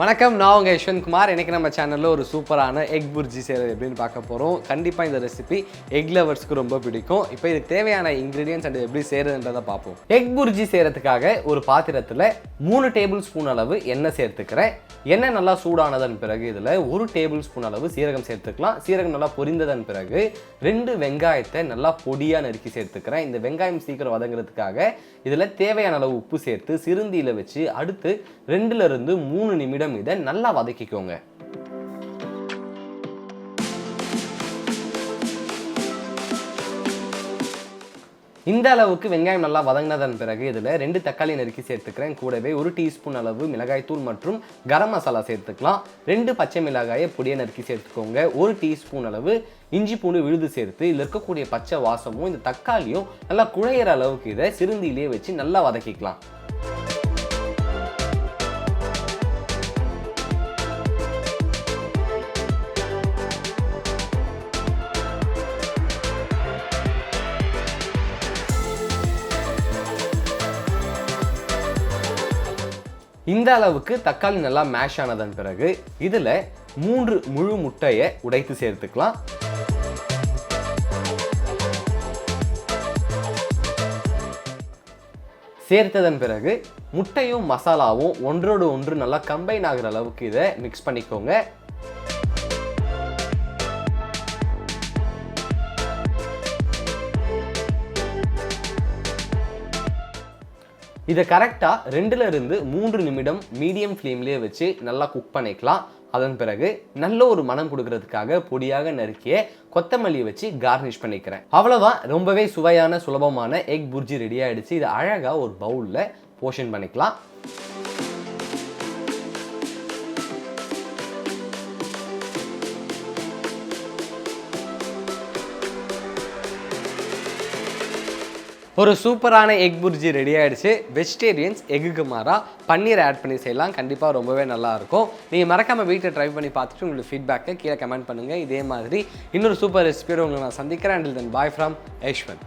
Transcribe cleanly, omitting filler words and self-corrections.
வணக்கம், நான் உங்கள் யஷ்வந்த் குமார். இன்றைக்கி நம்ம சேனலில் ஒரு சூப்பரான எக் புர்ஜி செய்கிறது எப்படின்னு பார்க்க போகிறோம். கண்டிப்பாக இந்த ரெசிபி எக் லவர்ஸ்க்கு ரொம்ப பிடிக்கும். இப்போ இதுக்கு தேவையான இன்க்ரீடியன்ஸ் அண்ட் எப்படி செய்கிறதுன்றதை பார்ப்போம். எக் புர்ஜி செய்கிறதுக்காக ஒரு பாத்திரத்தில் 3 டேபிள் ஸ்பூன் அளவு எண்ணெய் சேர்த்துக்கிறேன். எண்ணெய் நல்லா சூடானதன் பிறகு இதில் 1 டேபிள் ஸ்பூன் அளவு சீரகம் சேர்த்துக்கலாம். சீரகம் நல்லா பொரிந்ததன் பிறகு 2 வெங்காயத்தை நல்லா பொடியாக நறுக்கி சேர்த்துக்கிறேன். இந்த வெங்காயம் சீக்கிரம் வதங்குறதுக்காக இதில் தேவையான அளவு உப்பு சேர்த்து சிறுந்தியில் வச்சு அடுத்து 2லிருந்து 3 நிமிடம் இதை நல்லா வதக்கிக்கோங்க. இந்த அளவுக்கு வெங்காயம் நல்லா வதங்கினதன் பிறகு இதில் 2 தக்காளி நறுக்கி சேர்த்துக்கிறேன். கூடவே 1 டீஸ்பூன் அளவு மிளகாய்த்தூள் மற்றும் கரம் மசாலா சேர்த்துக்கலாம். 2 பச்சை மிளகாயை பொடியை நறுக்கி சேர்த்துக்கோங்க. 1 டீஸ்பூன் அளவு இஞ்சி பூண்டு விழுது சேர்த்து இதில் இருக்கக்கூடிய பச்சை வாசமும் இந்த தக்காளியும் நல்லா குழையிற அளவுக்கு இதை சிறுந்தியிலே வச்சு நல்லா வதக்கிக்கலாம். இந்த அளவுக்கு தக்காளி நல்லா மேஷ் ஆனதன் பிறகு இதில் 3 முழு முட்டையை உடைத்து சேர்த்துக்கலாம். சேர்த்ததன் பிறகு முட்டையும் மசாலாவும் ஒன்றோடு ஒன்று நல்லா கம்பைன் ஆகிற அளவுக்கு இதை மிக்ஸ் பண்ணிக்கோங்க. இதை கரெக்டாக 2லிருந்து 3 நிமிடம் மீடியம் ஃப்ளேம்லேயே வச்சு நல்லா குக் பண்ணிக்கலாம். அதன் பிறகு நல்ல ஒரு மனம் கொடுக்கறதுக்காக பொடியாக நறுக்கிய கொத்தமல்லியை வச்சு கார்னிஷ் பண்ணிக்கிறேன். அவ்வளோதான், ரொம்பவே சுவையான சுலபமான எக் புர்ஜி ரெடி ஆகிடுச்சு. இதை அழகாக ஒரு பவுலில் போர்ஷன் பண்ணிக்கலாம். ஒரு சூப்பரான எக் புர்ஜி ரெடி ஆகிடுச்சு. வெஜிடேரியன்ஸ் எக்குக்கு மாறாக பன்னீர் ஆட் பண்ணி செய்யலாம். கண்டிப்பாக ரொம்பவே நல்லாயிருக்கும். நீங்கள் மறக்காமல் வீட்டில் ட்ரை பண்ணி பார்த்துட்டு உங்களுக்கு ஃபீட்பேக்கை கீழே கமெண்ட் பண்ணுங்கள். இதே மாதிரி இன்னொரு சூப்பர் ரெசிபியோடு உங்களை நான் சந்திக்கிறேன். Until then bye from Yashwant.